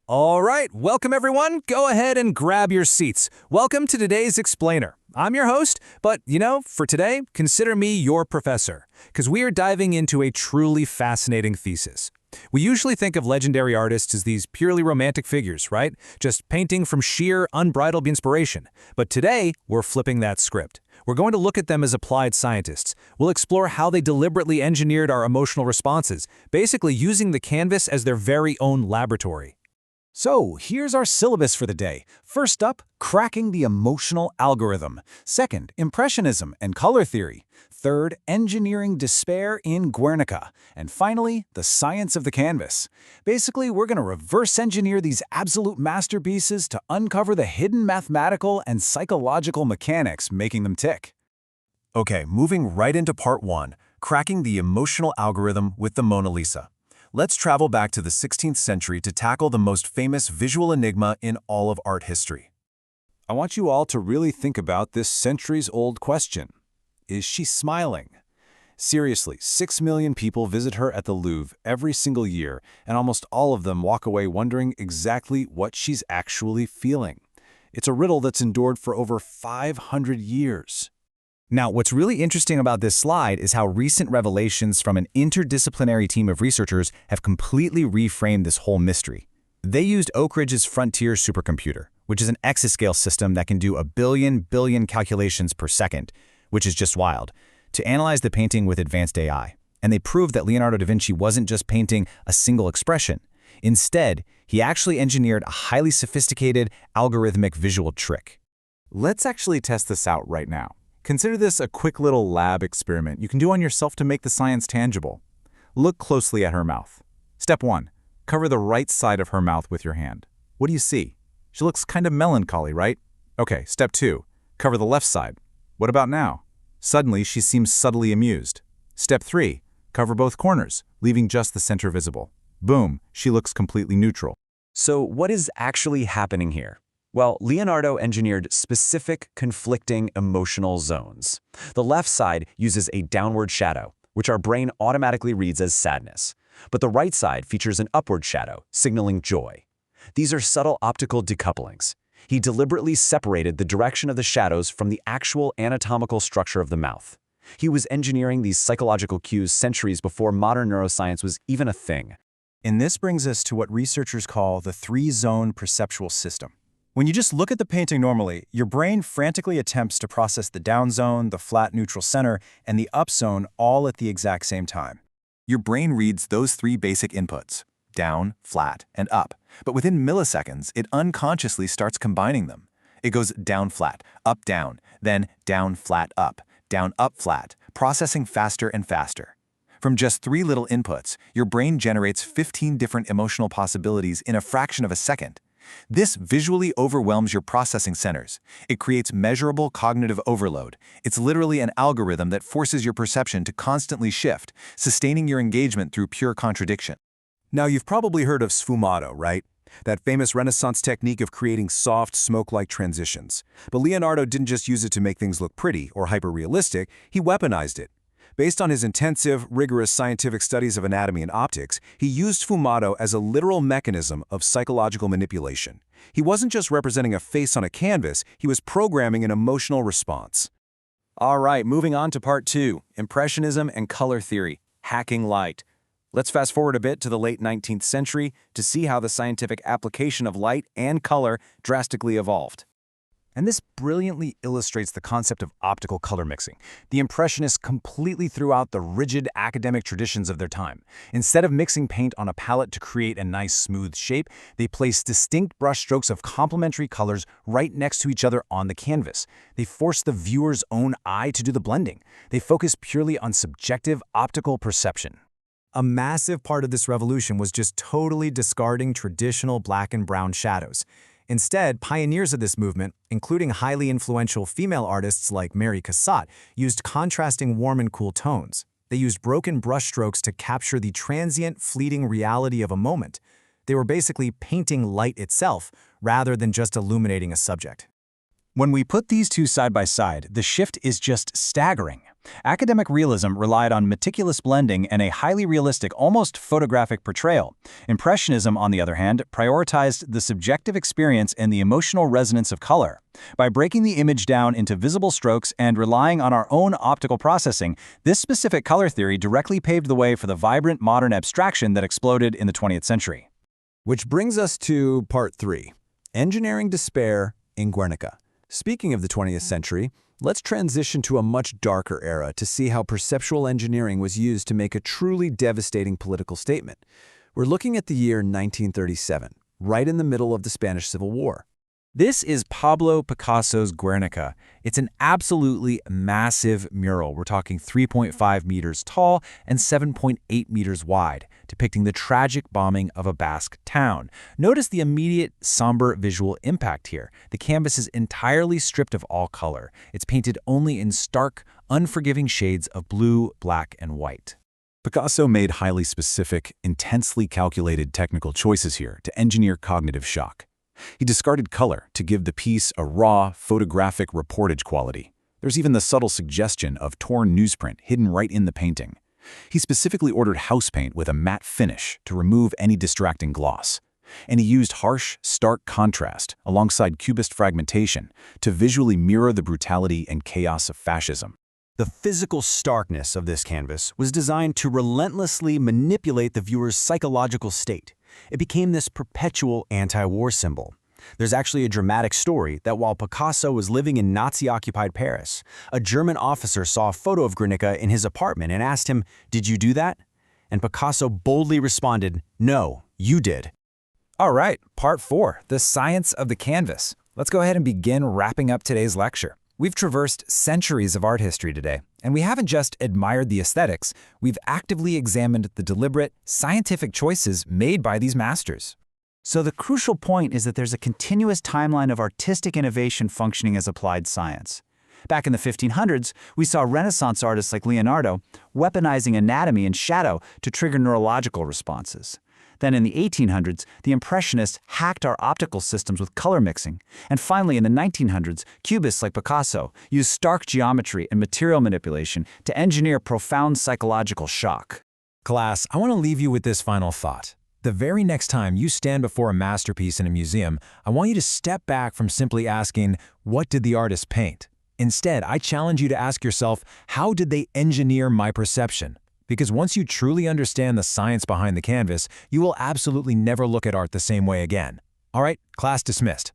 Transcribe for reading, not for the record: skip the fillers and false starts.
All right, welcome everyone. Go ahead and grab your seats. Welcome to today's Explainer. I'm your host, but for today, consider me your professor, because we are diving into a truly fascinating thesis. We usually think of legendary artists as these purely romantic figures, right? Just painting from sheer, unbridled inspiration. But today, we're flipping that script. We're going to look at them as applied scientists. We'll explore how they deliberately engineered our emotional responses, basically using the canvas as their very own laboratory. So, here's our syllabus for the day. First up, cracking the emotional algorithm. Second, impressionism and color theory. Third, engineering despair in Guernica. And finally, the science of the canvas. Basically, we're going to reverse engineer these absolute masterpieces to uncover the hidden mathematical and psychological mechanics making them tick. Okay, moving right into part 1, cracking the emotional algorithm with the Mona Lisa. Let's travel back to the 16th century to tackle the most famous visual enigma in all of art history. I want you all to really think about this centuries-old question. Is she smiling? Seriously, 6 million people visit her at the Louvre every single year, and almost all of them walk away wondering exactly what she's actually feeling. It's a riddle that's endured for over 500 years. Now, what's really interesting about this slide is how recent revelations from an interdisciplinary team of researchers have completely reframed this whole mystery. They used Oak Ridge's Frontier supercomputer, which is an exascale system that can do a billion calculations per second, which is just wild, to analyze the painting with advanced AI. And they proved that Leonardo da Vinci wasn't just painting a single expression. Instead, he actually engineered a highly sophisticated algorithmic visual trick. Let's actually test this out right now. Consider this a quick little lab experiment you can do on yourself to make the science tangible. Look closely at her mouth. Step 1. Cover the right side of her mouth with your hand. What do you see? She looks kind of melancholy, right? Okay, step 2. Cover the left side. What about now? Suddenly, she seems subtly amused. Step 3. Cover both corners, leaving just the center visible. Boom, she looks completely neutral. So what is actually happening here? Well, Leonardo engineered specific, conflicting emotional zones. The left side uses a downward shadow, which our brain automatically reads as sadness. But the right side features an upward shadow, signaling joy. These are subtle optical decouplings. He deliberately separated the direction of the shadows from the actual anatomical structure of the mouth. He was engineering these psychological cues centuries before modern neuroscience was even a thing. And this brings us to what researchers call the three-zone perceptual system. When you just look at the painting normally, your brain frantically attempts to process the down zone, the flat neutral center, and the up zone all at the exact same time. Your brain reads those three basic inputs, down, flat, and up. But within milliseconds, it unconsciously starts combining them. It goes down flat, up down, then down flat up flat, processing faster and faster. From just 3 little inputs, your brain generates 15 different emotional possibilities in a fraction of a second. This visually overwhelms your processing centers. It creates measurable cognitive overload. It's literally an algorithm that forces your perception to constantly shift, sustaining your engagement through pure contradiction. Now, you've probably heard of sfumato, right? That famous Renaissance technique of creating soft, smoke-like transitions. But Leonardo didn't just use it to make things look pretty or hyper-realistic, he weaponized it. Based on his intensive, rigorous scientific studies of anatomy and optics, he used sfumato as a literal mechanism of psychological manipulation. He wasn't just representing a face on a canvas, he was programming an emotional response. All right, moving on to part 2, impressionism and color theory, hacking light. Let's fast forward a bit to the late 19th century to see how the scientific application of light and color drastically evolved. And this brilliantly illustrates the concept of optical color mixing. The Impressionists completely threw out the rigid academic traditions of their time. Instead of mixing paint on a palette to create a nice smooth shape, they placed distinct brushstrokes of complementary colors right next to each other on the canvas. They forced the viewer's own eye to do the blending. They focused purely on subjective optical perception. A massive part of this revolution was just totally discarding traditional black and brown shadows. Instead, pioneers of this movement, including highly influential female artists like Mary Cassatt, used contrasting warm and cool tones. They used broken brushstrokes to capture the transient, fleeting reality of a moment. They were basically painting light itself, rather than just illuminating a subject. When we put these two side by side, the shift is just staggering. Academic realism relied on meticulous blending and a highly realistic, almost photographic portrayal. Impressionism, on the other hand, prioritized the subjective experience and the emotional resonance of color. By breaking the image down into visible strokes and relying on our own optical processing, this specific color theory directly paved the way for the vibrant modern abstraction that exploded in the 20th century. Which brings us to Part 3, Engineering Despair in Guernica. Speaking of the 20th century, let's transition to a much darker era to see how perceptual engineering was used to make a truly devastating political statement. We're looking at the year 1937, right in the middle of the Spanish Civil War. This is Pablo Picasso's Guernica. It's an absolutely massive mural. We're talking 3.5 meters tall and 7.8 meters wide, depicting the tragic bombing of a Basque town. Notice the immediate somber visual impact here. The canvas is entirely stripped of all color. It's painted only in stark, unforgiving shades of blue, black, and white. Picasso made highly specific, intensely calculated technical choices here to engineer cognitive shock. He discarded color to give the piece a raw, photographic reportage quality. There's even the subtle suggestion of torn newsprint hidden right in the painting. He specifically ordered house paint with a matte finish to remove any distracting gloss. And he used harsh, stark contrast alongside cubist fragmentation to visually mirror the brutality and chaos of fascism. The physical starkness of this canvas was designed to relentlessly manipulate the viewer's psychological state. It became this perpetual anti-war symbol. There's actually a dramatic story that while Picasso was living in Nazi-occupied Paris, a German officer saw a photo of Guernica in his apartment and asked him, "Did you do that?" And Picasso boldly responded, "No, you did." All right, Part 4, the science of the canvas. Let's go ahead and begin wrapping up today's lecture. We've traversed centuries of art history today, and we haven't just admired the aesthetics, we've actively examined the deliberate, scientific choices made by these masters. So the crucial point is that there's a continuous timeline of artistic innovation functioning as applied science. Back in the 1500s, we saw Renaissance artists like Leonardo weaponizing anatomy and shadow to trigger neurological responses. Then in the 1800s, the Impressionists hacked our optical systems with color mixing. And finally, in the 1900s, Cubists like Picasso used stark geometry and material manipulation to engineer profound psychological shock. Class, I want to leave you with this final thought. The very next time you stand before a masterpiece in a museum, I want you to step back from simply asking, what did the artist paint? Instead, I challenge you to ask yourself, how did they engineer my perception? Because once you truly understand the science behind the canvas, you will absolutely never look at art the same way again. All right, class dismissed.